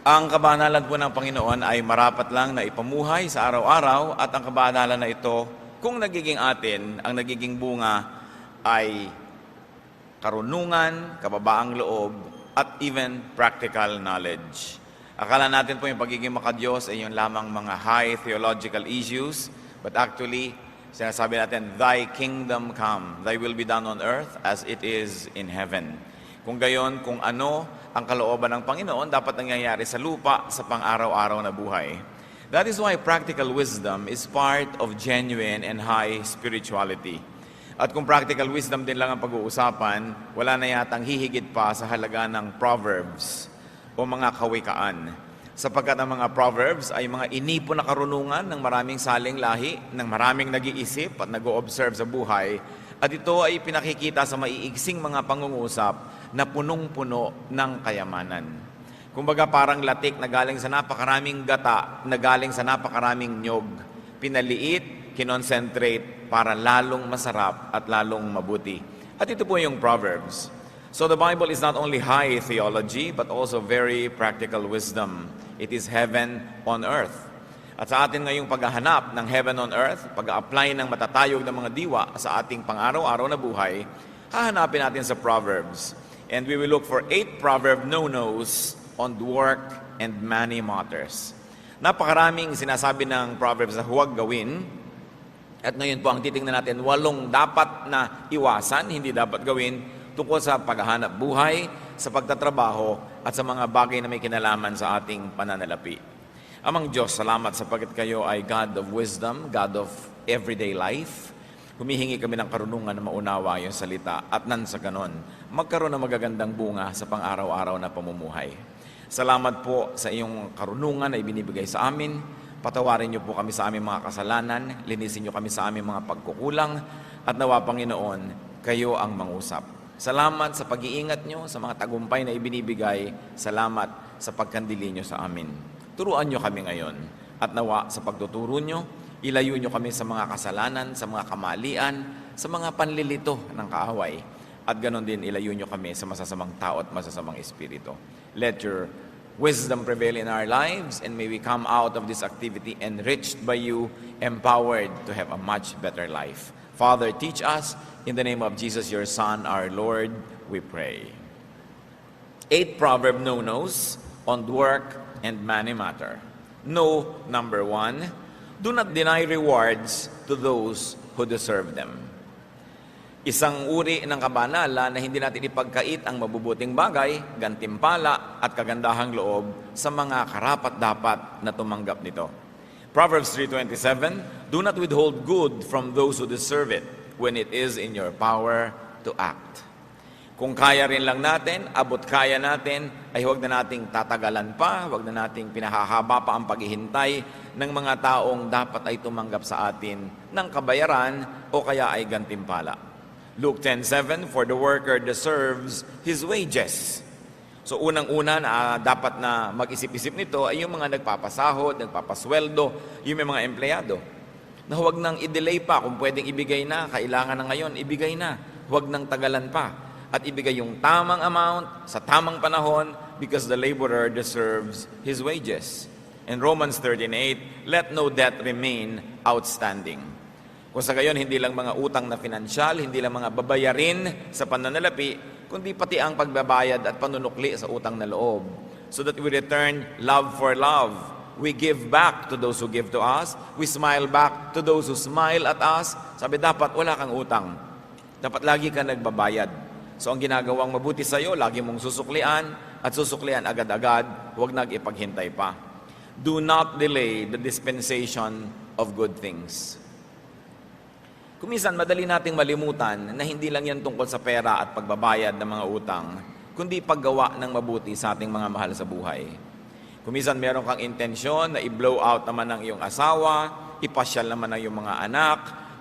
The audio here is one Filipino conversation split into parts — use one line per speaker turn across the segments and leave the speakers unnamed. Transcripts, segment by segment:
Ang kabanalan po ng Panginoon ay marapat lang na ipamuhay sa araw-araw at ang kabanalan na ito, kung nagiging atin, ang nagiging bunga ay karunungan, kababaang loob, at even practical knowledge. Akala natin po yung pagiging makadiyos ay yung lamang mga high theological issues, but actually, sinasabi natin, Thy kingdom come, Thy will be done on earth as it is in heaven. Kung gayon, kung ano ang kalooban ng Panginoon, dapat nangyayari sa lupa sa pang-araw-araw na buhay. That is why practical wisdom is part of genuine and high spirituality. At kung practical wisdom din lang ang pag-uusapan, wala na yatang hihigit pa sa halaga ng Proverbs o mga kawikaan. Sapagkat ang mga Proverbs ay mga inipon na karunungan ng maraming saling lahi, ng maraming nag-iisip at nag-o-observe sa buhay, at ito ay pinakikita sa maiigsing mga pangungusap na punong-puno ng kayamanan. Kumbaga parang latik na galing sa napakaraming gata, na galing sa napakaraming nyog, pinaliit, kinonsentrate para lalong masarap at lalong mabuti. At ito po yung Proverbs. So the Bible is not only high theology, but also very practical wisdom. It is heaven on earth. At sa atin ngayong paghahanap ng heaven on earth, pag-apply ng matatayog ng mga diwa sa ating pang-araw-araw na buhay, hahanapin natin sa Proverbs. And we will look for 8 proverb no-nos on work and many matters. Napakaraming sinasabi ng Proverbs na huwag gawin. At ngayon po ang titingnan natin, 8 dapat na iwasan, hindi dapat gawin, tungkol sa paghahanap buhay, sa pagtatrabaho, at sa mga bagay na may kinalaman sa ating pananalapi. Amang Diyos, salamat sapagkat kayo ay God of wisdom, God of everyday life. Humihingi kami ng karunungan na maunawa yung salita at nan sa ganon, magkaroon ng magagandang bunga sa pang-araw-araw na pamumuhay. Salamat po sa iyong karunungan na ibinibigay sa amin. Patawarin niyo po kami sa aming mga kasalanan, linisin niyo kami sa aming mga pagkukulang, at nawa, Panginoon, kayo ang mangusap. Salamat sa pag-iingat niyo, sa mga tagumpay na ibinibigay. Salamat sa pagkandili niyo sa amin. Turuan niyo kami ngayon, at nawa sa pagtuturo niyo, ilayo niyo kami sa mga kasalanan, sa mga kamalian, sa mga panlilito ng kaaway. At ganon din ilayo niyo kami sa masasamang tao at masasamang espiritu. Let your wisdom prevail in our lives, and may we come out of this activity enriched by you, empowered to have a much better life. Father, teach us. In the name of Jesus, your Son, our Lord, we pray. 8 proverb no-nos on work and many matter. No, number 1, do not deny rewards to those who deserve them. Isang uri ng kabanalan na hindi natin ipagkait ang mabubuting bagay, gantimpala at kagandahang loob sa mga karapat-dapat na tumanggap nito. Proverbs 3:27, do not withhold good from those who deserve it when it is in your power to act. Kung kaya rin lang natin, abot kaya natin, ay huwag na nating tatagalan pa, huwag na nating pinahahaba pa ang paghihintay ng mga taong dapat ay tumanggap sa atin ng kabayaran o kaya ay gantimpala. Luke 10:7, for the worker deserves his wages. So unang-una na dapat na mag-isip-isip nito ay yung mga nagpapasahod, nagpapasweldo, yung may mga empleyado. Na huwag nang i-delay pa, kung pwedeng ibigay na, kailangan na ngayon, ibigay na. Huwag nang tagalan pa. At ibigay yung tamang amount sa tamang panahon because the laborer deserves his wages. In Romans 13:8, let no debt remain outstanding. Kung sa gayon, hindi lang mga utang na pinansyal, hindi lang mga babayarin sa pananalapi, kundi pati ang pagbabayad at panunukli sa utang na loob. So that we return love for love. We give back to those who give to us. We smile back to those who smile at us. Sabi, dapat wala kang utang. Dapat lagi ka nagbabayad. So ang ginagawang mabuti sa iyo, lagi mong susuklian at susuklian agad-agad, huwag nag-ipaghintay pa. Do not delay the dispensation of good things. Kuminsan, madali nating malimutan na hindi lang yan tungkol sa pera at pagbabayad ng mga utang, kundi paggawa ng mabuti sa ating mga mahal sa buhay. Kuminsan, meron kang intensyon na i-blow out naman ng iyong asawa, ipasyal naman ng iyong mga anak,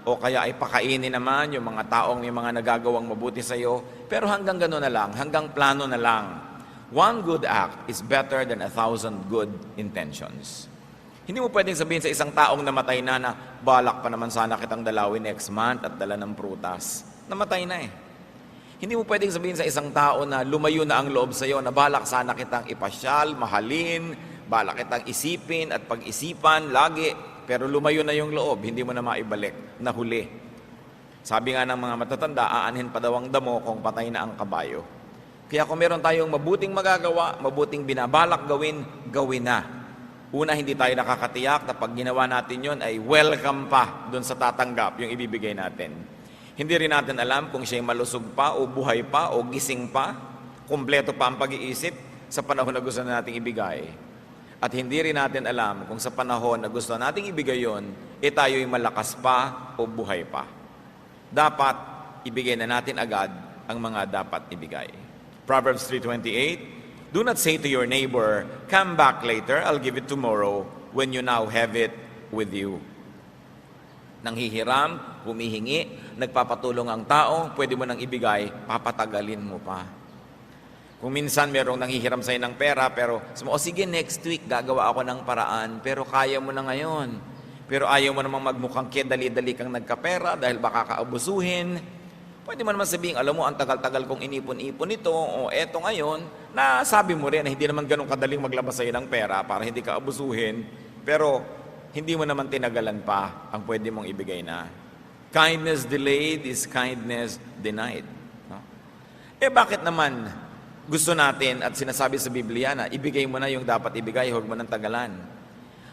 o kaya ay pakainin naman yung mga taong may mga nagagawang mabuti sa iyo, pero hanggang gano'n na lang, hanggang plano na lang. One good act is better than 1,000 good intentions. Hindi mo pwedeng sabihin sa isang taong namatay na balak pa naman sana kitang dalawin next month at dala ng prutas. Namatay na eh. Hindi mo pwedeng sabihin sa isang tao na lumayo na ang loob sa iyo, na balak sana kitang ipasyal, mahalin, balak kitang isipin at pag-isipan lagi, pero lumayo na yung loob, hindi mo na maibalik, nahuli. Sabi nga ng mga matatanda, aanhin pa daw ang damo kung patay na ang kabayo. Kaya kung meron tayong mabuting magagawa, mabuting binabalak gawin, gawin na. Una, hindi tayo nakakatiyak na pag ginawa natin yon ay welcome pa doon sa tatanggap yung ibibigay natin. Hindi rin natin alam kung siya'y malusog pa o buhay pa o gising pa, kumpleto pa ang pag-iisip sa panahon na gusto nating ibigay. At hindi rin natin alam kung sa panahon na gusto nating ibigay yon, tayo'y malakas pa o buhay pa. Dapat ibigay na natin agad ang mga dapat ibigay. Proverbs 3:28, do not say to your neighbor, come back later, I'll give it tomorrow, when you now have it with you. Nanghihiram, humihingi, nagpapatulong ang tao, pwede mo nang ibigay, papatagalin mo pa. Kung minsan merong nanghihiram sa'yo ng pera, pero sige next week gagawa ako ng paraan, pero kaya mo na ngayon. Pero ayaw mo namang magmukhang dali-dali kang nagkapera dahil baka kaabusuhin. Pwede mo naman sabihin, alam mo, ang tagal-tagal kong inipon-ipon ito, o eto ngayon, na sabi mo rin na hindi naman ganun kadaling maglabas sa'yo ng pera para hindi ka abusuhin, pero hindi mo naman tinagalan pa ang pwede mong ibigay na. Kindness delayed is kindness denied. No? Bakit naman gusto natin at sinasabi sa Biblia na ibigay mo na yung dapat ibigay, huwag mo nang tagalan?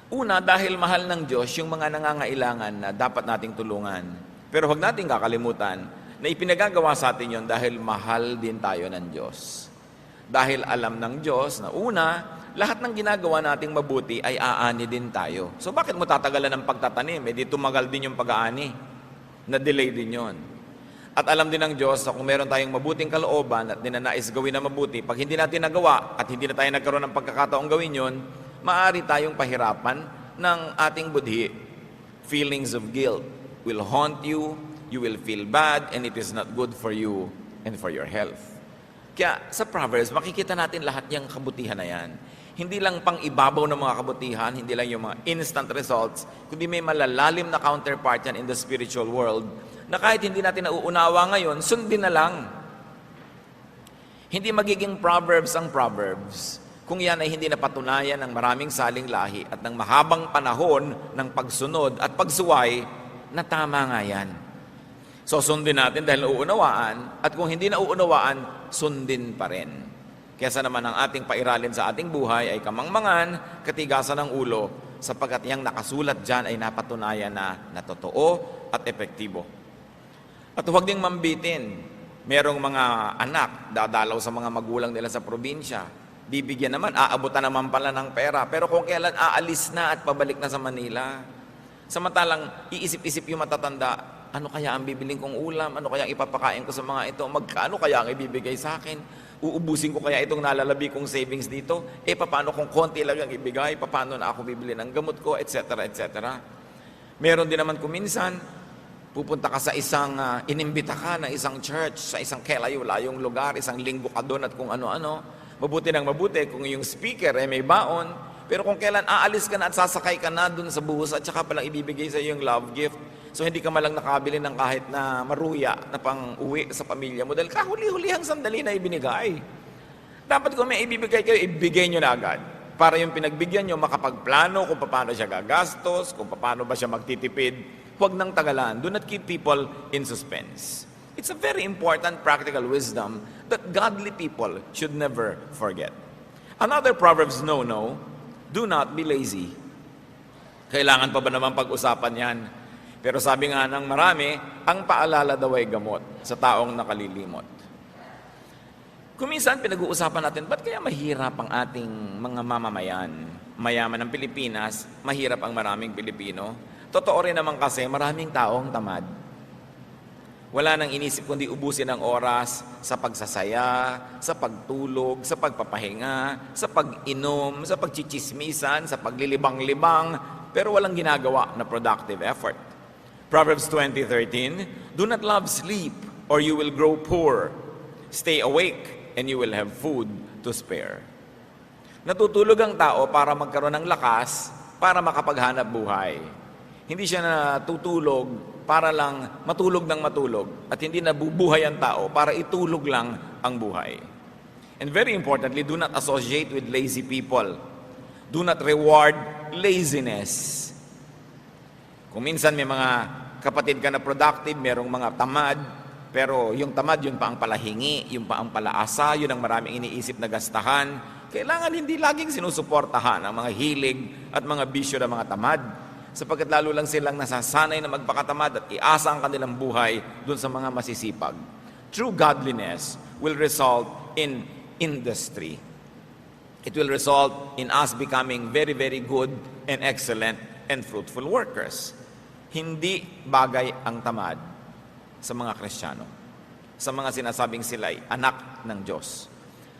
Una, dahil mahal ng Diyos yung mga nangangailangan na dapat nating tulungan. Pero huwag nating kakalimutan na ipinagagawa sa atin yon dahil mahal din tayo ng Diyos. Dahil alam ng Diyos na una, lahat ng ginagawa nating mabuti ay aani din tayo. So bakit mo tatagalan ng pagtatanim? Di tumagal din yung pag-aani. Na-delay din yon. At alam din ng Diyos na kung meron tayong mabuting kalooban at ninanais gawin na mabuti, pag hindi natin nagawa at hindi na tayo nagkaroon ng pagkakataong gawin yon, maaari tayong pahirapan ng ating budhi. Feelings of guilt will haunt you, you will feel bad, and it is not good for you and for your health. Kaya sa Proverbs, makikita natin lahat yung kabutihan na yan. Hindi lang pang ibabaw ng mga kabutihan, hindi lang yung mga instant results, kundi may malalalim na counterpart yan in the spiritual world na kahit hindi natin nauunawa ngayon, sundin na lang. Hindi magiging Proverbs ang Proverbs kung yan ay hindi napatunayan ng maraming saling lahi at ng mahabang panahon ng pagsunod at pagsuway na tama nga yan. So sundin natin dahil nauunawaan, at kung hindi nauunawaan, sundin pa rin. Kesa naman ang ating pairalin sa ating buhay ay kamangmangan, katigasan ng ulo, sapagkat yang nakasulat dyan ay napatunayan na totoo at epektibo. At huwag ding mambitin. Merong mga anak, dadalaw sa mga magulang nila sa probinsya. Bibigyan naman, aabutan naman pala ng pera. Pero kung kailan aalis na at pabalik na sa Manila. Samantalang iisip-isip yung matatanda, ano kaya ang bibiling kong ulam? Ano kaya ang ipapakain ko sa mga ito? Magkano kaya ang ibibigay sa akin? Uubusin ko kaya itong nalalabi kong savings dito? Paano kung konti lang ang ibigay? Paano na ako bibili ng gamot ko? Etc. etc. Meron din naman kuminsan, pupunta ka sa isang, inimbita ka ng isang church, sa isang kelayo-layong lugar, isang linggo ka doon at kung ano-ano. Mabuti ng mabuti kung yung speaker ay may baon, pero kung kailan aalis ka na at sasakay ka na doon sa bus at saka palang ibibigay sa iyo yung love gift, so hindi ka malang nakabili ng kahit na maruya na pang uwi sa pamilya mo dahil kahuli-hulihang sandali na ibinigay. Dapat kung may ibibigay kayo, ibigay nyo na agad. Para yung pinagbigyan nyo makapagplano kung paano siya gagastos, kung paano ba siya magtitipid. Huwag nang tagalan. Do not keep people in suspense. It's a very important practical wisdom that godly people should never forget. Another Proverbs no, do not be lazy. Kailangan pa ba naman pag-usapan yan? Pero sabi nga ng marami, ang paalala daw ay gamot sa taong nakalilimot. Kung minsan pinag-uusapan natin, ba't kaya mahirap ang ating mga mamamayan? Mayaman ng Pilipinas, mahirap ang maraming Pilipino. Totoo rin naman kasi maraming taong tamad. Wala nang inisip kundi ubusin ang oras sa pagsasaya, sa pagtulog, sa pagpapahinga, sa pag-inom, sa pagchichismisan, sa paglilibang-libang, pero walang ginagawa na productive effort. Proverbs 20:13, do not love sleep or you will grow poor. Stay awake and you will have food to spare. Natutulog ang tao para magkaroon ng lakas para makapaghanap buhay. Hindi siya natutulog para lang matulog ng matulog at hindi nabubuhay ang tao para itulog lang ang buhay. And very importantly, do not associate with lazy people. Do not reward laziness. Kung minsan may mga kapatid ka na productive, merong mga tamad, pero yung tamad, yun pa ang palahingi, yun pa ang palaasa, yun ang maraming iniisip na gastahan. Kailangan hindi laging sinusuportahan ang mga hilig at mga bisyo ng mga tamad, sapagkat lalo lang silang nasasanay na magpakatamad at iasa ang kanilang buhay dun sa mga masisipag. True godliness will result in industry. It will result in us becoming very, very good and excellent and fruitful workers. Hindi bagay ang tamad sa mga Kristiyano, sa mga sinasabing sila'y anak ng Diyos.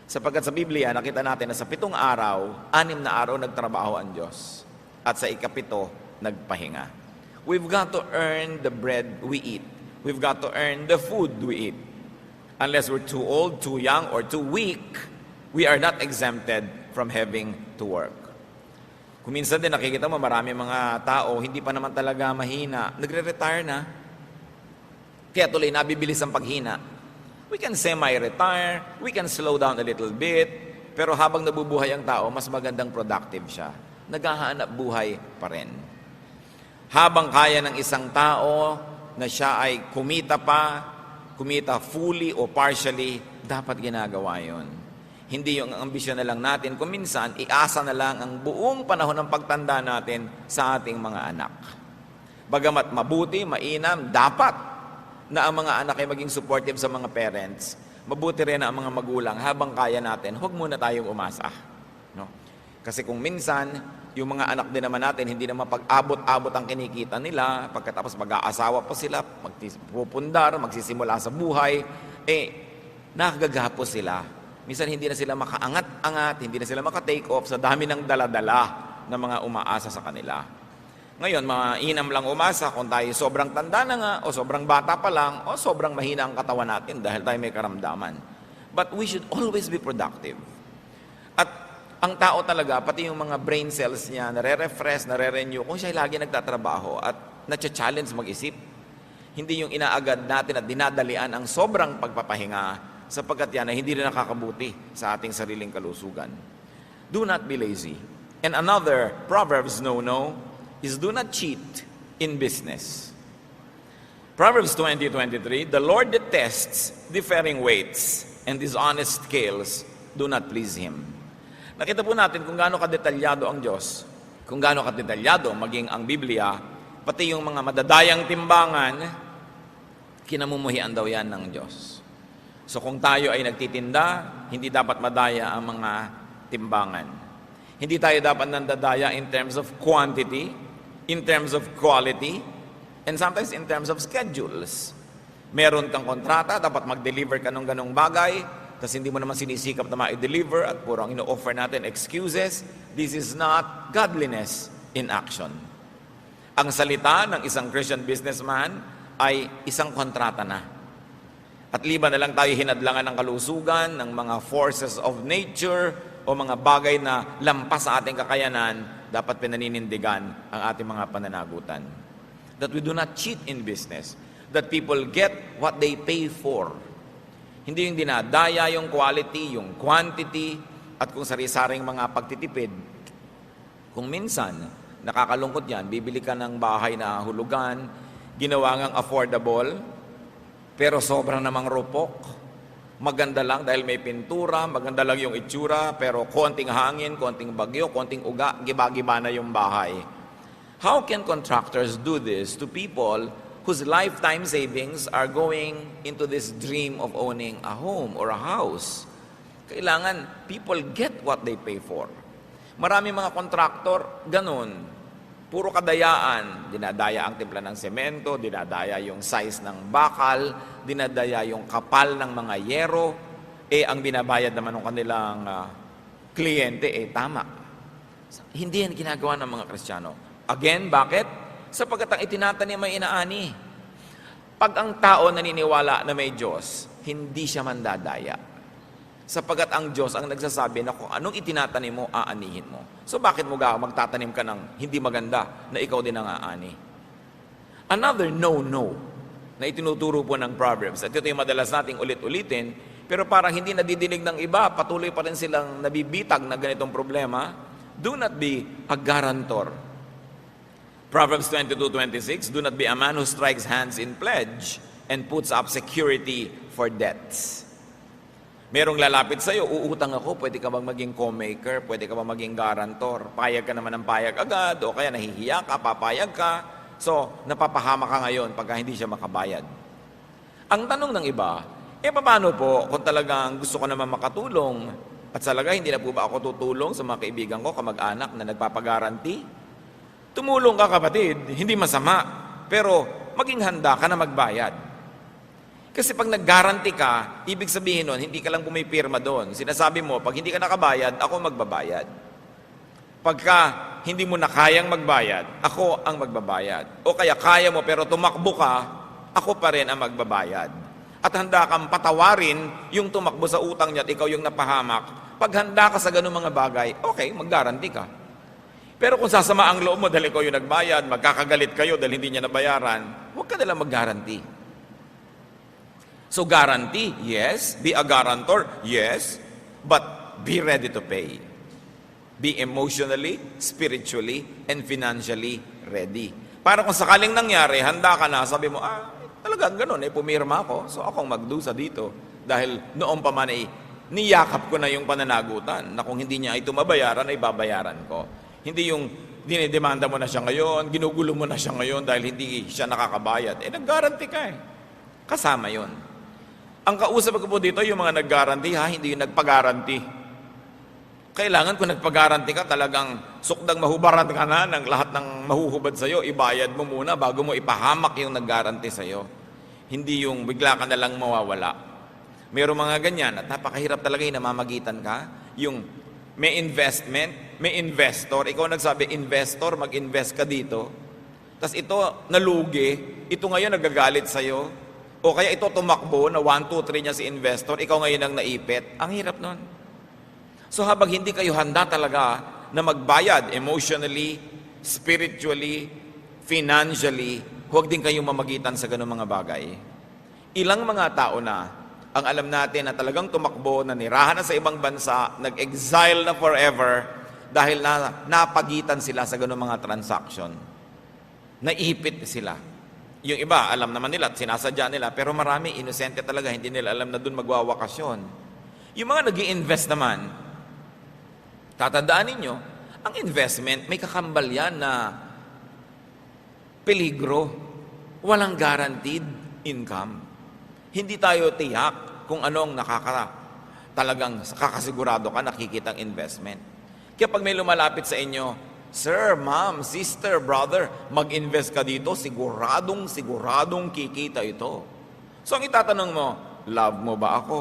Sapagkat sa Biblia, nakita natin na sa 7 araw, 6 na araw nagtrabaho ang Diyos. At sa ikapito, nagpahinga. We've got to earn the bread we eat. We've got to earn the food we eat. Unless we're too old, too young, or too weak, we are not exempted from having to work. Kung minsan din nakikita mo, marami mga tao, hindi pa naman talaga mahina, nagre-retire na. Kaya tuloy nabibilis ang paghina. We can semi-retire, we can slow down a little bit, pero habang nabubuhay ang tao, mas magandang productive siya. Naghahanap buhay pa rin. Habang kaya ng isang tao na siya ay kumita fully o partially, dapat ginagawa yun. Hindi yung ambisyon na lang natin, kung minsan, iasa na lang ang buong panahon ng pagtanda natin sa ating mga anak. Bagamat mabuti, mainam, dapat na ang mga anak ay maging supportive sa mga parents. Mabuti rin na ang mga magulang, habang kaya natin, huwag muna tayong umasa. No? Kasi kung minsan, yung mga anak din naman natin, hindi naman pag-abot-abot ang kinikita nila, pagkatapos mag-aasawa pa sila, magpupundar, magsisimula sa buhay, nakagagapo sila. Minsan hindi na sila makaangat-angat, hindi na sila maka-take off sa dami ng dala-dala na mga umaasa sa kanila. Ngayon, mainam lang umasa kung tayo sobrang tanda na nga, o sobrang bata pa lang, o sobrang mahina ang katawan natin dahil tayo may karamdaman. But we should always be productive. At ang tao talaga, pati yung mga brain cells niya, nare-refresh, nare-renew, kung siya lagi nagtatrabaho at na-challenge mag-isip, hindi yung inaagad natin at dinadalian ang sobrang pagpapahinga, sapagkat yan ay hindi rin nakakabuti sa ating sariling kalusugan. Do not be lazy. And another Proverbs no-no is do not cheat in business. Proverbs 20:23, the Lord detests differing weights, and dishonest scales do not please Him. Nakita po natin kung gaano kadetalyado ang Diyos, kung gaano kadetalyado maging ang Biblia, pati yung mga madadayang timbangan, kinamumuhian daw yan ng Diyos. So kung tayo ay nagtitinda, hindi dapat madaya ang mga timbangan. Hindi tayo dapat nandadaya in terms of quantity, in terms of quality, and sometimes in terms of schedules. Meron kang kontrata, dapat mag-deliver ka ng ganong bagay, tapos hindi mo naman sinisikap na ma-deliver at puro ang ino-offer natin excuses. This is not godliness in action. Ang salita ng isang Christian businessman ay isang kontrata na. At liban na lang tayo hinadlangan ng kalusugan, ng mga forces of nature, o mga bagay na lampas sa ating kakayanan, dapat pinaninindigan ang ating mga pananagutan. That we do not cheat in business. That people get what they pay for. Hindi yung dinadaya yung quality, yung quantity, at kung sari-saring mga pagtitipid. Kung minsan, nakakalungkot yan, bibili ka ng bahay na hulugan, ginawa ngang affordable, pero sobrang namang rupok. Maganda lang dahil may pintura, maganda lang yung itsura, pero konting hangin, konting bagyo, konting uga, giba-giba na yung bahay. How can contractors do this to people whose lifetime savings are going into this dream of owning a home or a house? Kailangan people get what they pay for. Marami mga kontraktor, ganun. Puro kadayaan, dinadaya ang timpla ng semento, dinadaya yung size ng bakal, dinadaya yung kapal ng mga yero, ang binabayad naman ng kanilang kliyente, tama. Hindi yan ginagawa ng mga Kristiyano. Again, bakit? Sapagkat ang itinatanim ay inaani. Pag ang tao naniniwala na may Diyos, hindi siya mandadaya. Sapagkat ang Diyos ang nagsasabi na kung anong itinatanim mo, aanihin mo. So bakit mo magtatanim ka ng hindi maganda na ikaw din ang aani?
Another no-no na itinuturo po ng Proverbs, at ito yung madalas nating ulit-ulitin, pero parang hindi nadidinig ng iba, patuloy pa rin silang nabibitag na ganitong problema, do not be a guarantor. Proverbs 22:26, do not be a man who strikes hands in pledge and puts up security for debts. Merong lalapit sa'yo, uutang ako, pwede ka bang maging co-maker, pwede ka bang maging guarantor, payag ka naman ng payag agad, o kaya nahihiya ka, papayag ka, so napapahama ka ngayon pagka hindi siya makabayad. Ang tanong ng iba, paano po kung talagang gusto ko naman makatulong, at salaga hindi na po ba ako tutulong sa mga kaibigan ko, kamag-anak na nagpapagaranti? Tumulong ka kapatid, hindi masama, pero maging handa ka na magbayad. Kasi pag nag-guarantee ka, ibig sabihin nun, hindi ka lang pumipirma doon. Sinasabi mo, pag hindi ka nakabayad, ako magbabayad. Pagka hindi mo na kayang magbayad, ako ang magbabayad. O kaya kaya mo pero tumakbo ka, ako pa rin ang magbabayad. At handa kang patawarin yung tumakbo sa utang niya at ikaw yung napahamak. Pag handa ka sa ganung mga bagay, okay, mag-guarantee ka. Pero kung sasama ang loob mo dahil ikaw yung nagbayad, magkakagalit kayo dahil hindi niya nabayaran, huwag ka nalang mag-guarantee. So guarantee, yes. Be a guarantor, yes. But be ready to pay. Be emotionally, spiritually, and financially ready. Para kung sakaling nangyari, handa ka na, sabi mo, talagang ganun, pumirma ako, so akong magdusa dito. Dahil noong pa man niyakap ko na yung pananagutan, na kung hindi niya ito mabayaran, ay babayaran ko. Hindi yung dinidemanda mo na siya ngayon, ginugulo mo na siya ngayon dahil hindi siya nakakabayad. Nag-guarantee ka Kasama yon. Ang kausap ko po dito, yung mga nag-guarantee hindi yung nagpag-guarantee. Kailangan kung nagpag-guarantee ka, talagang sukdang mahubaran ka na ng lahat ng mahuhubad sa'yo, ibayad mo muna bago mo ipahamak yung nag-guarantee sa'yo. Hindi yung bigla ka na lang mawawala. Mayroong mga ganyan at napakahirap talaga yung namamagitan ka. Yung may investment, may investor. Ikaw nagsabi, investor, mag-invest ka dito. Tapos ito nalugi, ito ngayon nagagalit sa'yo. O kaya ito tumakbo na 1, 2, 3 niya si investor, ikaw ngayon ang naipit. Ang hirap nun. So habang hindi kayo handa talaga na magbayad emotionally, spiritually, financially, huwag din kayong mamagitan sa ganung mga bagay. Ilang mga tao na ang alam natin na talagang tumakbo, na nirahan na sa ibang bansa, nag-exile na forever dahil napagitan sila sa ganung mga transaction. Naipit sila. Yung iba, alam naman nila at sinasadya nila, pero marami, inosente talaga, hindi nila alam na doon magwawakasyon. Yung mga nag-i-invest naman, tatandaan ninyo, ang investment, may kakambal yan na peligro. Walang guaranteed income. Hindi tayo tiyak kung anong talagang kakasigurado ka nakikita ang investment. Kaya pag may lumalapit sa inyo, Sir, ma'am, sister, brother, mag-invest ka dito, siguradong kikita ito. So ang itatanong mo, love mo ba ako?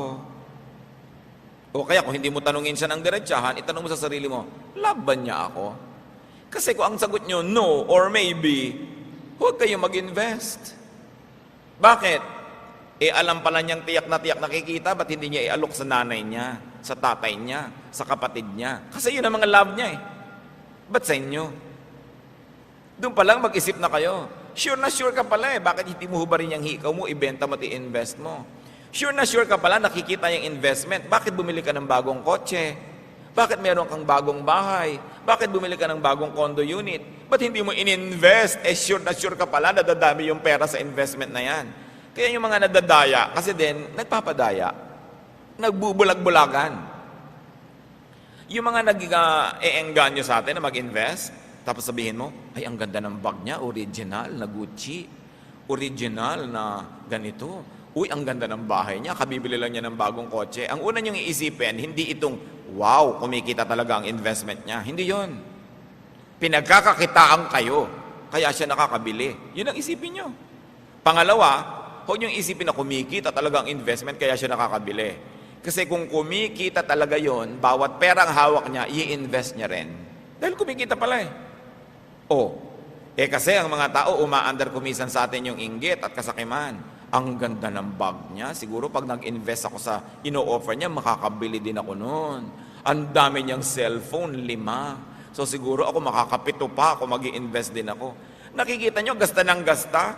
O kaya kung hindi mo tanungin siya ng diretsahan, itanong mo sa sarili mo, love ba niya ako? Kasi kung ang sagot nyo, no or maybe, huwag kayong mag-invest. Bakit? Alam pala niyang tiyak na nakikita, ba't hindi niya ialok sa nanay niya, sa tatay niya, sa kapatid niya? Kasi yun ang mga love niya Ba't sa inyo? Doon pa lang mag-isip na kayo. Sure na sure ka pala Bakit hindi mo hubarin yung hikaw mo, ibenta mo, i-invest mo? Sure na sure ka pala, nakikita yung investment. Bakit bumili ka ng bagong kotse? Bakit meron kang bagong bahay? Bakit bumili ka ng bagong condo unit? Ba't hindi mo in-invest? Sure na sure ka pala, nadadami yung pera sa investment na yan. Kaya yung mga nadadaya, kasi din, nagpapadaya. Nagbubulag-bulagan. Yung mga nag-eengganyo sa atin na mag-invest, tapos sabihin mo, ay ang ganda ng bag niya, original na Gucci, original na ganito. Uy, ang ganda ng bahay niya, kabibili lang niya ng bagong kotse. Ang una niyong iisipin, hindi itong, wow, kumikita talaga ang investment niya. Hindi yon. Pinagkakakitaan kayo, kaya siya nakakabili. Yun ang isipin niyo. Pangalawa, huwag niyong isipin na kumikita talaga ang investment, kaya siya nakakabili. Kasi kung kumikita talaga yon, bawat perang hawak niya, i-invest niya rin. Dahil kumikita pala kasi ang mga tao, umaandar kumisan sa atin yung inggit at kasakiman. Ang ganda ng bag niya. Siguro pag nag-invest ako sa ino-offer niya, makakabili din ako noon. Ang dami niyang cellphone, 5. So siguro ako makakapito pa, ako mag-i-invest din ako. Nakikita nyo, gasta ng gasta.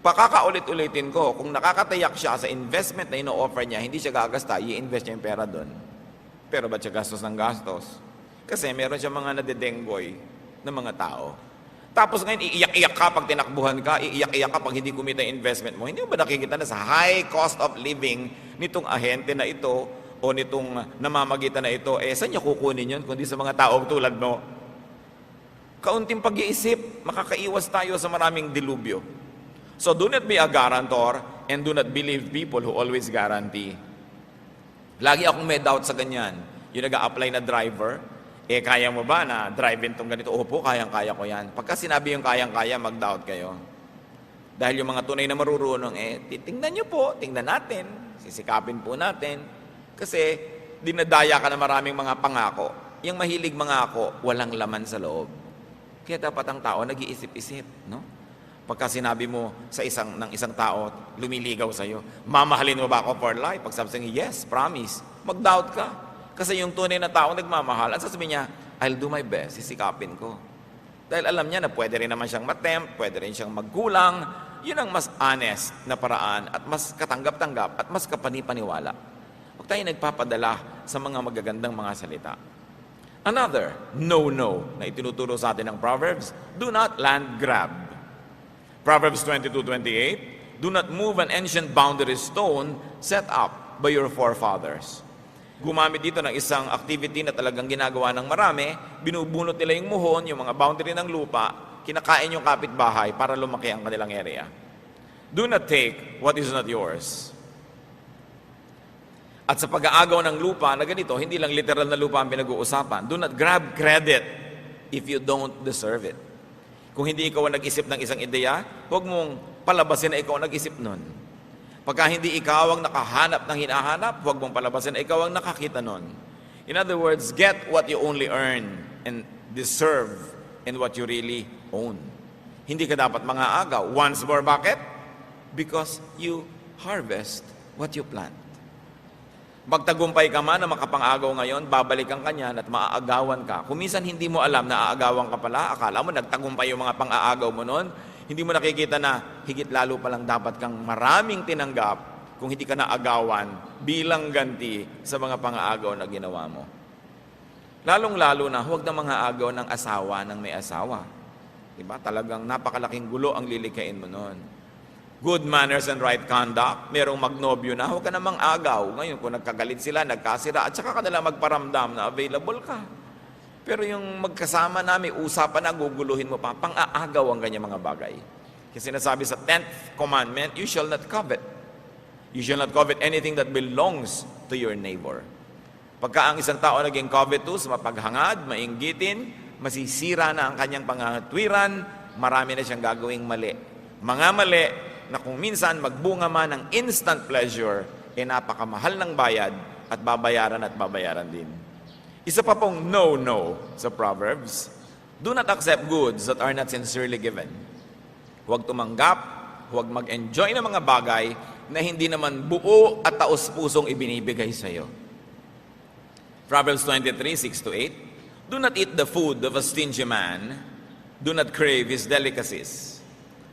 Pakakaulit-ulitin ko, kung nakakatayak siya sa investment na ino-offer niya, hindi siya gagasta, i-invest niya yung pera doon. Pero ba't siya gastos ng gastos? Kasi meron siya mga nadedenggoy na mga tao. Tapos ngayon, iiyak-iyak ka pag tinakbuhan ka, iiyak-iyak ka pag hindi kumita yung investment mo. Hindi mo ba nakikita na sa high cost of living nitong ahente na ito o nitong namamagitan na ito, saan niya kukunin yun kundi sa mga tao tulad mo? Kaunting pag-iisip, makakaiwas tayo sa maraming dilubyo. So do not be a guarantor and do not believe people who always guarantee. Lagi akong may doubt sa ganyan. Yung nag-a-apply na driver, kaya mo ba na drive-in tong ganito? Opo, kayang-kaya ko yan. Pagka sinabi yung kayang-kaya, mag-doubt kayo. Dahil yung mga tunay na marurunong, tingnan nyo po, tingnan natin, sisikapin po natin. Kasi dinadaya ka na maraming mga pangako. Yung mahilig mangako, walang laman sa loob. Kaya dapat ang tao nag-iisip-isip, no? Pagka sinabi mo sa ng isang tao, lumiligaw sa'yo, mamahalin mo ba ako for life? Pag sabi sa'yo, yes, promise. Mag-doubt ka. Kasi yung tunay na tao nagmamahal, ang sasabihin niya, I'll do my best, sisikapin ko. Dahil alam niya na pwede rin naman siyang matempt, pwede rin siyang magkulang. Yun ang mas honest na paraan at mas katanggap-tanggap at mas kapani-paniwala. Huwag tayo nagpapadala sa mga magagandang mga salita. Another no-no na itinuturo sa atin ng Proverbs, do not land grab. Proverbs 22:28, do not move an ancient boundary stone set up by your forefathers. Gumamit dito ng isang activity na talagang ginagawa ng marami, binubunot nila yung muhon, yung mga boundary ng lupa, kinakain yung kapitbahay para lumaki ang kanilang area. Do not take what is not yours. At sa pag-aagaw ng lupa na ganito, hindi lang literal na lupa ang pinag-uusapan. Do not grab credit if you don't deserve it. Kung hindi ikaw ang nag-isip ng isang ideya, huwag mong palabasin na ikaw ang nag-isip nun. Pagka hindi ikaw ang nakahanap ng hinahanap, huwag mong palabasin na ikaw ang nakakita nun. In other words, get what you only earn and deserve in what you really own. Hindi ka dapat mangaagaw. Once more, bakit? Because you harvest what you plant. Magtagumpay ka man na makapang-agaw ngayon, babalikan ka niyan at maaagawan ka. Kung minsan hindi mo alam na aagawan ka pala, akala mo nagtagumpay yung mga pang-aagaw mo noon, hindi mo nakikita na higit lalo palang dapat kang maraming tinanggap kung hindi ka naagawan bilang ganti sa mga pang-aagaw na ginawa mo. Lalong-lalo na huwag na mga agaw ng asawa ng may asawa. Diba? Talagang napakalaking gulo ang lilikain mo noon. Good manners and right conduct, merong magnobyo na, huwag ka namang agaw. Ngayon, kung nagkagalit sila, nagkasira, at saka ka nila magparamdam na available ka. Pero yung magkasama na, may usapan na, guguluhin mo pa, pang-aagaw ang ganyan mga bagay. Kasi sinasabi sa 10th commandment, you shall not covet. You shall not covet anything that belongs to your neighbor. Pagka ang isang tao naging covetous, mapaghangad, mainggitin, masisira na ang kanyang pangangatwiran, marami na siyang gagawing mali. Mga mali na kung minsan magbunga man ng instant pleasure, napakamahal ng bayad at babayaran din. Isa pa pong no-no sa Proverbs, do not accept goods that are not sincerely given. Huwag tumanggap, huwag mag-enjoy ng mga bagay na hindi naman buo at taos-pusong ibinibigay sa iyo. Proverbs 23:6-8, do not eat the food of a stingy man, do not crave his delicacies.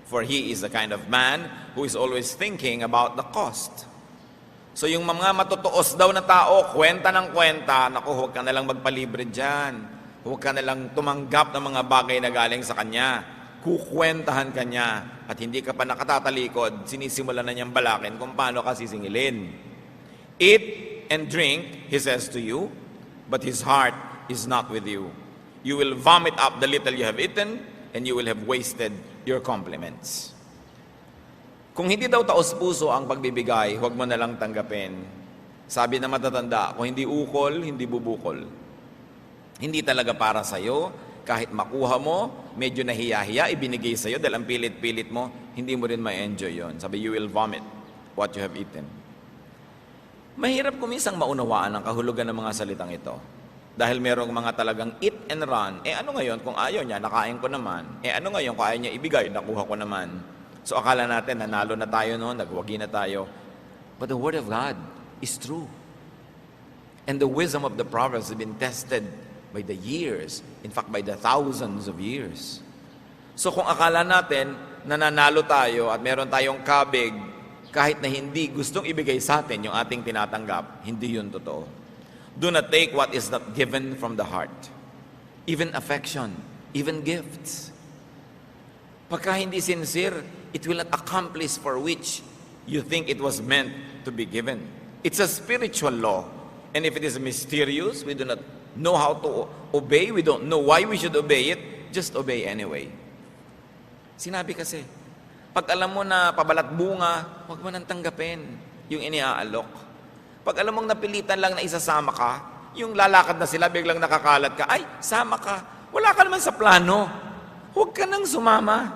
For he is the kind of man who is always thinking about the cost. So yung mga matutuos daw na tao, kwenta ng kwenta, naku, huwag ka nalang magpalibre dyan. Huwag ka nalang tumanggap ng mga bagay na galing sa kanya. Kukwentahan ka niya. At hindi ka pa nakatatalikod, sinisimula na niyang balakin kung paano ka sisingilin. Eat and drink, he says to you, but his heart is not with you. You will vomit up the little you have eaten, and you will have wasted your compliments. Kung hindi daw taos-puso ang pagbibigay, huwag mo na lang tanggapin. Sabi na matatanda, kung hindi ukol, hindi bubukol. Hindi talaga para sa'yo, kahit makuha mo, medyo nahiya-hiya, ibinigay sa'yo dahil ang pilit-pilit mo, hindi mo rin ma-enjoy yon. Sabi, you will vomit what you have eaten. Mahirap kumisang maunawaan ang kahulugan ng mga salitang ito. Dahil merong mga talagang eat and run, ano ngayon kung ayaw niya, nakain ko naman. Ano ngayon kung ayaw niya ibigay, nakuha ko naman. So akala natin, nanalo na tayo noon, nagwagi na tayo. But the Word of God is true. And the wisdom of the Proverbs has been tested by the years, in fact by the thousands of years. So kung akala natin nananalo tayo at meron tayong kabig kahit na hindi gustong ibigay sa atin yung ating tinatanggap, hindi yun totoo. Do not take what is not given from the heart. Even affection, even gifts. Pagka hindi sincere, it will not accomplish for which you think it was meant to be given. It's a spiritual law. And if it is mysterious, we do not know how to obey, we don't know why we should obey it, just obey anyway. Sinabi kasi, pag alam mo na pabalat bunga, huwag mo nang tanggapin yung iniaalok. Pag alam mong napilitan lang na isasama ka, yung lalakad na sila, biglang nakakalat ka, ay, sama ka. Wala ka naman sa plano. Huwag ka nang sumama.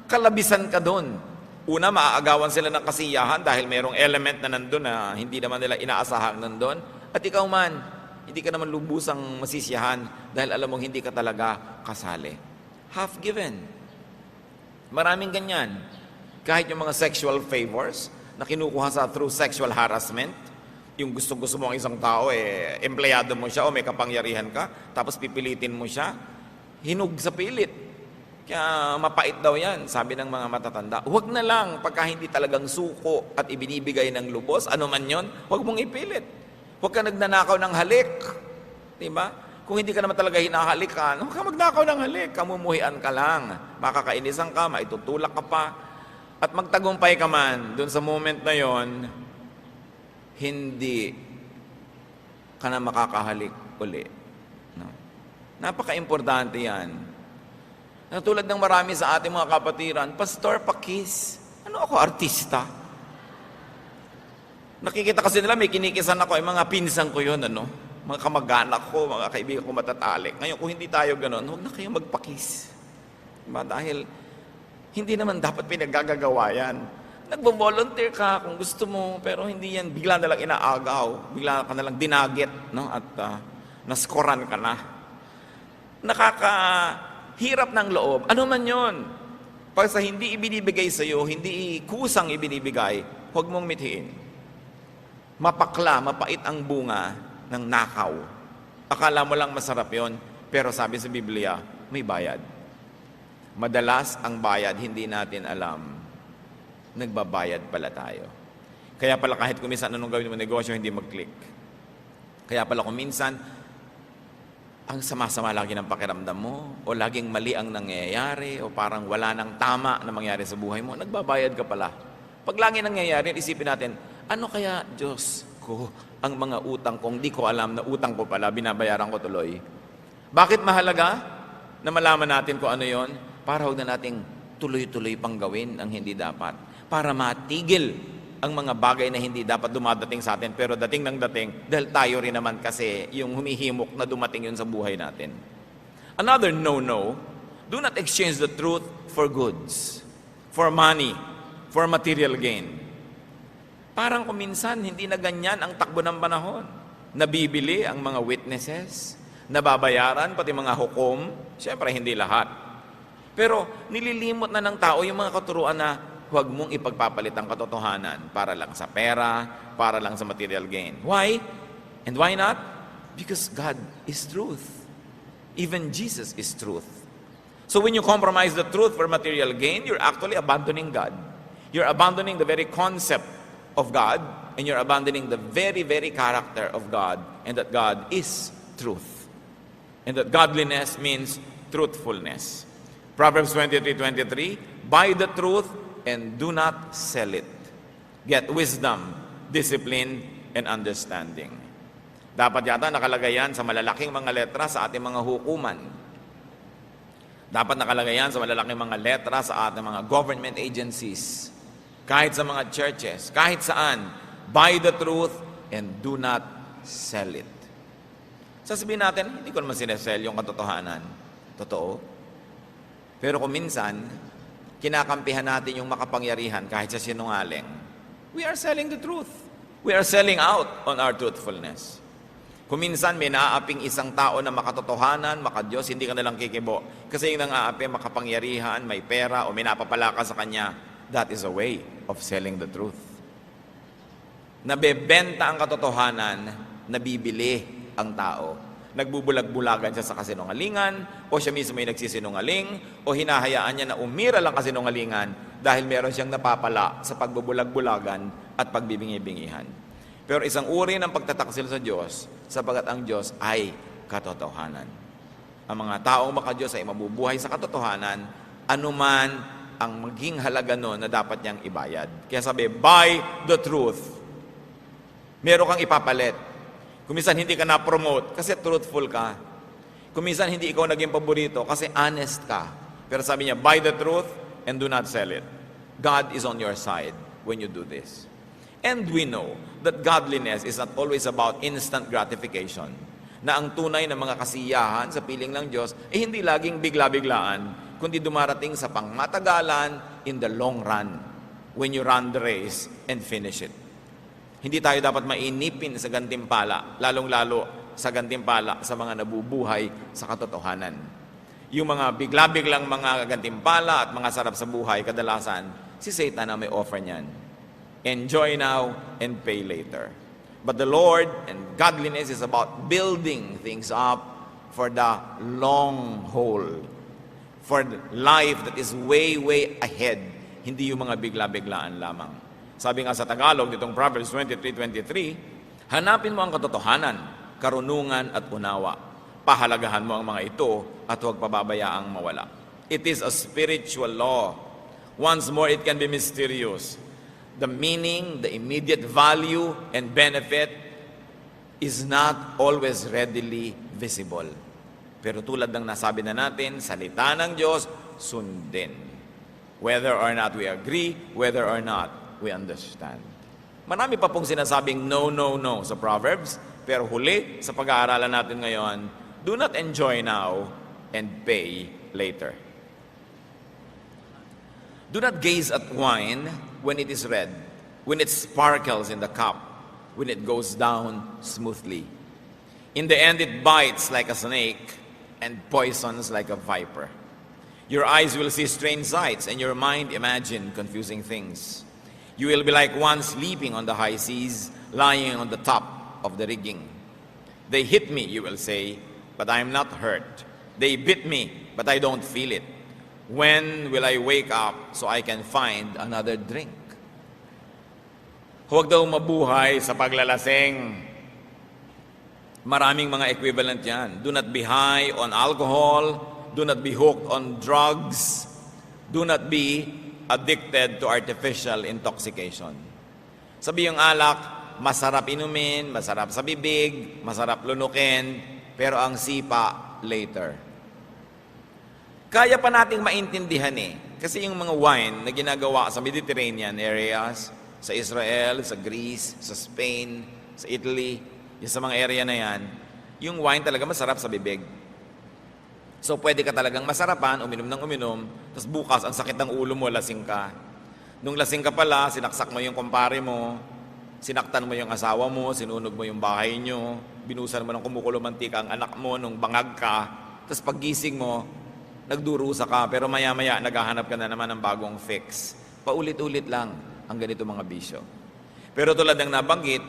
Kalabisan ka doon. Una, maaagawan sila ng kasiyahan dahil mayroong element na nandun na hindi naman nila inaasahan nandun. At ikaw man, hindi ka naman lubusang masisiyahan dahil alam mong hindi ka talaga kasali. Half given. Maraming ganyan. Kahit yung mga sexual favors na kinukuha sa through sexual harassment, yung gusto-gusto mo ang isang tao, empleyado mo siya o may kapangyarihan ka, tapos pipilitin mo siya, hinug sa pilit. Kaya mapait daw yan, sabi ng mga matatanda. Huwag na lang, pagka hindi talagang suko at ibinibigay ng lubos, ano man yon, huwag mong ipilit. Huwag ka nagnanakaw ng halik. Diba? Kung hindi ka naman talaga hinahalikan, huwag ka magnakaw ng halik, kamumuhian ka lang. Makakainisan ka, maitutulak ka pa. At magtagumpay ka man, dun sa moment na yon, hindi ka na makakahalik uli. No? Napaka-importante yan. Tulad ng marami sa ating mga kapatiran, Pastor, pakis. Ano ako, artista? Nakikita kasi nila, may kinikisan ako, mga pinsan ko yun, mga kamag-anak ko, mga kaibigan ko matatalik. Ngayon, kung hindi tayo ganon, huwag na kayo magpakis. Diba? Dahil, hindi naman dapat pinaggagawa yan. Nagbo-volunteer ka kung gusto mo, pero hindi yan, bigla na lang inaagaw, bigla ka na lang dinagit, at naskoran ka na. Hirap ng loob. Ano man yon? Pag sa hindi ibinibigay sa iyo, hindi kusang ibinibigay, huwag mong mithiin. Mapakla, mapait ang bunga ng nakaw. Akala mo lang masarap yon, pero sabi sa Biblia, may bayad. Madalas ang bayad, hindi natin alam. Nagbabayad pala tayo. Kaya pala kahit kuminsan anong gawin mo negosyo, hindi mag-click. Kaya pala kuminsan, ang sama-sama lagi ng pakiramdam mo, o laging mali ang nangyayari, o parang wala nang tama na mangyari sa buhay mo, nagbabayad ka pala. Pag lagi nangyayari, isipin natin, ano kaya, Diyos ko, ang mga utang kong di ko alam na utang ko pala, binabayaran ko tuloy. Bakit mahalaga na malaman natin kung ano yon? Para huwag na nating tuloy-tuloy pang gawin ang hindi dapat. Para matigil ang mga bagay na hindi dapat dumadating sa atin, pero dating ng dating, dahil tayo rin naman kasi yung humihimok na dumating yun sa buhay natin. Another no-no, do not exchange the truth for goods, for money, for material gain. Parang kuminsan, hindi na ganyan ang takbo ng panahon. Nabibili ang mga witnesses, nababayaran, pati mga hukom, siyempre hindi lahat. Pero nililimot na ng tao yung mga katuruan na huwag mong ipagpapalit ang katotohanan para lang sa pera, para lang sa material gain. Why? And why not? Because God is truth. Even Jesus is truth. So when you compromise the truth for material gain, you're actually abandoning God. You're abandoning the very concept of God, and you're abandoning the very, very character of God, and that God is truth. And that godliness means truthfulness. Proverbs 23:23, buy the truth and do not sell it. Get wisdom, discipline, and understanding. Dapat yata nakalagay yan sa malalaking mga letra sa ating mga hukuman. Dapat nakalagay yan sa malalaking mga letra sa ating mga government agencies. Kahit sa mga churches, kahit saan, buy the truth and do not sell it. Sasabihin natin, hindi ko naman sinesell yung katotohanan. Totoo. Pero kung minsan, kinakampihan natin yung makapangyarihan kahit sa sinungaling. We are selling the truth. We are selling out on our truthfulness. Kung minsan may naaaping isang tao na makatotohanan, makadiyos, hindi ka nalang kikibo. Kasi yung nang-aapi, makapangyarihan, may pera, o may napapala ka sa kanya, that is a way of selling the truth. Nabebenta ang katotohanan, nabibili ang tao. Nagbubulag-bulagan siya sa kasinungalingan, o siya mismo ay nagsisinungaling, o hinahayaan niya na umira lang kasinungalingan dahil meron siyang napapala sa pagbubulag-bulagan at pagbibingi-bingihan. Pero isang uri ng pagtataksil sa Diyos, sapagat ang Diyos ay katotohanan. Ang mga taong maka-Diyos ay mabubuhay sa katotohanan, anuman ang maging halaga nun na dapat niyang ibayad. Kaya sabi, buy the truth. Meron kang ipapalit. Kuminsan hindi ka na-promote kasi truthful ka. Kuminsan hindi ikaw naging paborito kasi honest ka. Pero sabi niya, buy the truth and do not sell it. God is on your side when you do this. And we know that godliness is not always about instant gratification. Na ang tunay na mga kasiyahan sa piling ng Diyos ay hindi laging bigla-biglaan, kundi dumarating sa pangmatagalan in the long run when you run the race and finish it. Hindi tayo dapat mainipin sa gantimpala, lalong-lalo sa gantimpala sa mga nabubuhay sa katotohanan. Yung mga bigla-biglang mga gantimpala at mga sarap sa buhay, kadalasan, si Satan ang may offer niyan. Enjoy now and pay later. But the Lord and godliness is about building things up for the long haul, for life that is way, way ahead. Hindi yung mga bigla-biglaan lamang. Sabi nga sa Tagalog, ditong Proverbs 23:23, hanapin mo ang katotohanan, karunungan at unawa. Pahalagahan mo ang mga ito at huwag pababayaang mawala. It is a spiritual law. Once more, it can be mysterious. The meaning, the immediate value and benefit is not always readily visible. Pero tulad ng nasabi na natin, salita ng Diyos, sundin. Whether or not we agree, whether or not we understand. Marami pa pong sinasabing no, no, no sa Proverbs, pero huli sa pag-aaralan natin ngayon, do not enjoy now and pay later. Do not gaze at wine when it is red, when it sparkles in the cup, when it goes down smoothly. In the end, it bites like a snake and poisons like a viper. Your eyes will see strange sights, and your mind imagine confusing things. You will be like one sleeping on the high seas, lying on the top of the rigging. They hit me, you will say, but I am not hurt. They bit me, but I don't feel it. When will I wake up so I can find another drink? Huwag daw mabuhay sa paglalasing. Maraming mga equivalent yan. Do not be high on alcohol. Do not be hooked on drugs. Do not be addicted to artificial intoxication. Sabi yung alak, masarap inumin, masarap sa bibig, masarap lunukin, pero ang sipa, later. Kaya pa nating maintindihan kasi yung mga wine na ginagawa sa Mediterranean areas, sa Israel, sa Greece, sa Spain, sa Italy, yung sa mga area na yan, yung wine talaga masarap sa bibig. So pwede ka talagang masarapan, uminom ng uminom, tapos bukas ang sakit ng ulo mo, lasing ka. Nung lasing ka pala, sinaksak mo yung kumpare mo, sinaktan mo yung asawa mo, sinunog mo yung bahay nyo, binusan mo ng kumukulong mantika ang anak mo nung bangag ka, tapos paggising mo, nagdurusa ka, pero maya-maya naghahanap ka na naman ng bagong fix. Paulit-ulit lang ang ganito mga bisyo. Pero tulad ng nabanggit,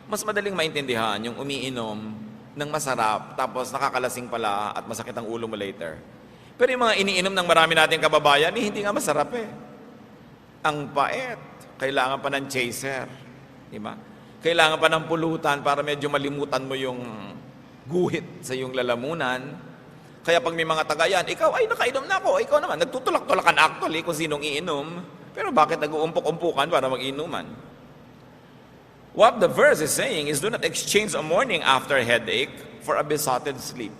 mas madaling maintindihan yung umiinom ng masarap, tapos nakakalasing pala at masakit ang ulo mo later. Pero yung mga iniinom ng marami nating kababayan, hindi nga masarap Ang pait. Kailangan pa ng chaser. Diba? Kailangan pa ng pulutan para medyo malimutan mo yung guhit sa iyong lalamunan. Kaya pag may mga tagayan, ikaw, ay nakainom na ako. Ikaw naman, nagtutulak-tulakan actually kung sinong iinom. Pero bakit nag-uumpok-umpukan para mag-inuman? What the verse is saying is, do not exchange a morning after headache for a besotted sleep.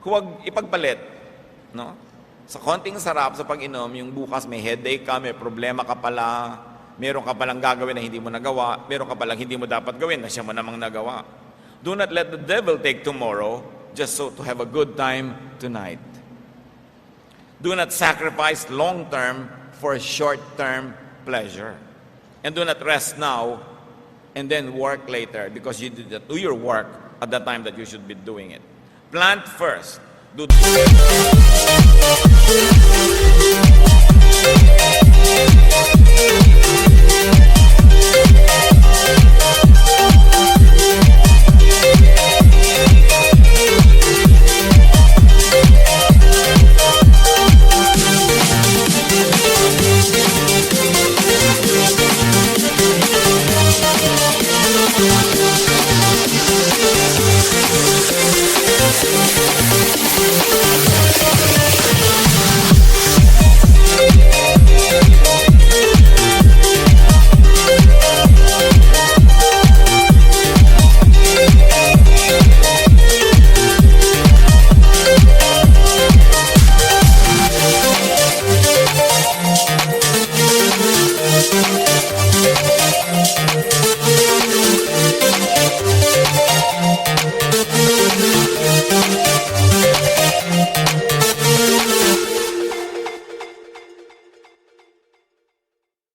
Huwag ipagpalit, no? Sa konting sarap sa pag-inom, yung bukas may headache ka, may problema ka pala, meron ka palang gagawin na hindi mo nagawa, meron ka palang hindi mo dapat gawin na siya mo namang nagawa. Do not let the devil take tomorrow just so to have a good time tonight. Do not sacrifice long-term for short-term pleasure. And do not rest now and then work later because you did do your work at the time that you should be doing it. Plant first. Do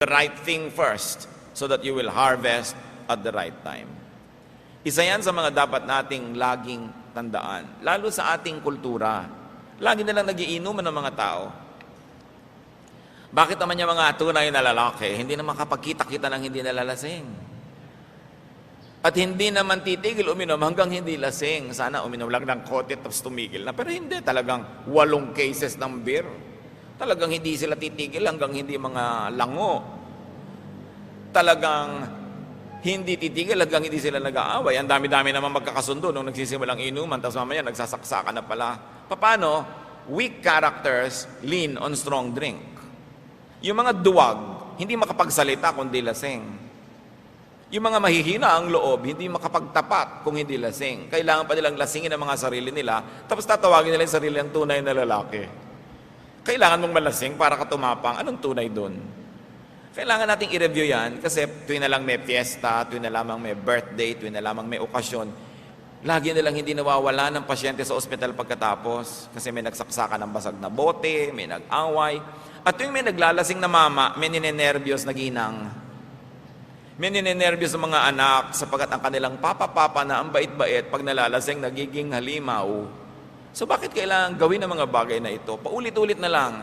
the right thing first so that you will harvest at the right time. Isa yan sa mga dapat nating laging tandaan, lalo sa ating kultura. Lagi nilang nagiinuman ng mga tao. Bakit naman yung mga tunay na lalaki, hindi na makapagkita-kita ng hindi nalalasing? At hindi naman titigil uminom hanggang hindi lasing. Sana uminom lang ng kote tapos tumigil na. Pero hindi, talagang 8 cases ng beer. Talagang hindi sila titigil hanggang hindi mga lango. Talagang hindi titigil hanggang hindi sila nag-aaway. Ang dami-dami naman magkakasundo nung nagsisimulang inuman, tapos mamaya nagsasaksakan na pala. Paano? Weak characters lean on strong drink. Yung mga duwag, hindi makapagsalita kundi lasing. Yung mga mahihina ang loob, hindi makapagtapat kung hindi lasing. Kailangan pa nilang lasingin ang mga sarili nila, tapos tatawagin nila yung sarili ang tunay na lalaki. Kailangan mong malasing para ka tumapang. Anong tunay doon? Kailangan nating i-review yan kasi tuwing na lang may fiesta, tuwing na lamang may birthday, tuwing na lamang may okasyon, lagi nilang hindi nawawala ng pasyente sa ospital pagkatapos kasi may nagsaksakan ng basag na bote, may nag-away. At tuwing may naglalasing na mama, may ninenervyos na ginang. May ninenervyos sa mga anak sapagkat ang kanilang papa-papa na ang bait-bait pag nalalasing nagiging halimaw. So bakit kailangan gawin ang mga bagay na ito? Paulit-ulit na lang.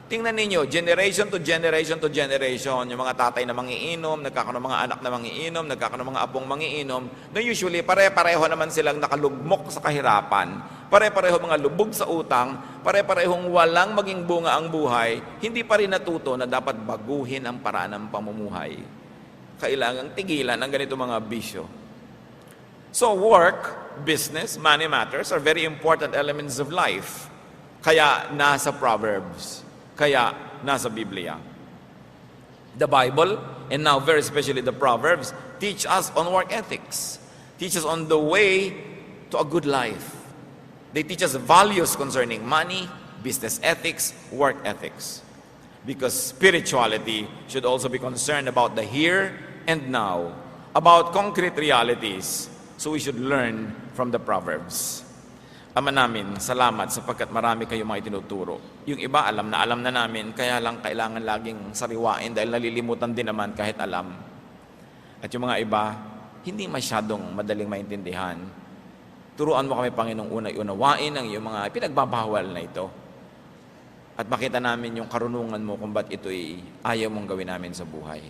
Tingnan ninyo, generation to generation to generation, yung mga tatay na mangiinom, nagkakaroon ng mga anak na mangiinom, nagkakaroon ng mga apong mangiinom, na usually pare-pareho naman silang nakalugmok sa kahirapan, pare-pareho mga lubog sa utang, pare-parehong walang maging bunga ang buhay, hindi pa rin natuto na dapat baguhin ang paraan ng pamumuhay. Kailangang tigilan ang ganito mga bisyo. So work, business, money matters are very important elements of life. Kaya nasa Proverbs. Kaya nasa Biblia. The Bible, and now very especially the Proverbs, teach us on work ethics. Teach us on the way to a good life. They teach us values concerning money, business ethics, work ethics. Because spirituality should also be concerned about the here and now, about concrete realities. So we should learn from the Proverbs. Ama namin, salamat sapagkat marami kayong mga itinuturo. Yung iba alam na namin, kaya lang kailangan laging sariwain dahil nalilimutan din naman kahit alam. At yung mga iba, hindi masyadong madaling maintindihan. Turuan mo kami, Panginoong, unay unawain ang iyong mga pinagbabawal na ito. At makita namin yung karunungan mo kung ba't ito'y ayaw mong gawin namin sa buhay.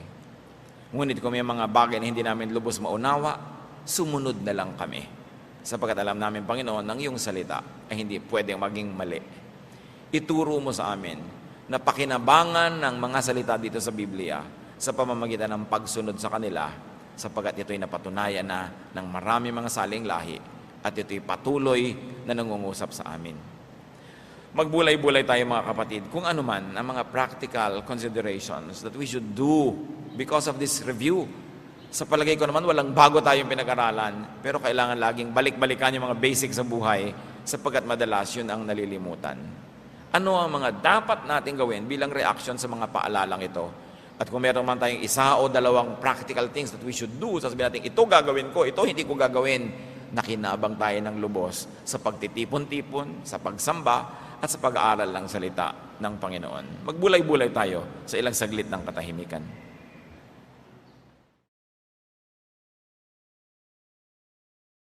Ngunit kung may mga bagay na hindi namin lubos maunawa, sumunod na lang kami. Sapagkat alam namin, Panginoon, ng iyong salita ay hindi pwedeng maging mali. Ituro mo sa amin na pakinabangan ng mga salita dito sa Biblia sa pamamagitan ng pagsunod sa kanila, sapagkat ito'y napatunayan na ng marami mga saling lahi at ito'y patuloy na nangungusap sa amin. Magbulay-bulay tayo mga kapatid kung ano man ang mga practical considerations that we should do because of this review. Sa palagay ko naman, walang bago tayong pinag-aralan, pero kailangan laging balik-balikan yung mga basics sa buhay sapagkat madalas yun ang nalilimutan. Ano ang mga dapat natin gawin bilang reaction sa mga paalalang ito? At kung meron man tayong 1 o 2 practical things that we should do, sasabihin natin, ito gagawin ko, ito hindi ko gagawin, nakinabang tayo ng lubos sa pagtitipon-tipon, sa pagsamba, at sa pag-aaral ng salita ng Panginoon. Magbulay-bulay tayo sa ilang saglit ng katahimikan.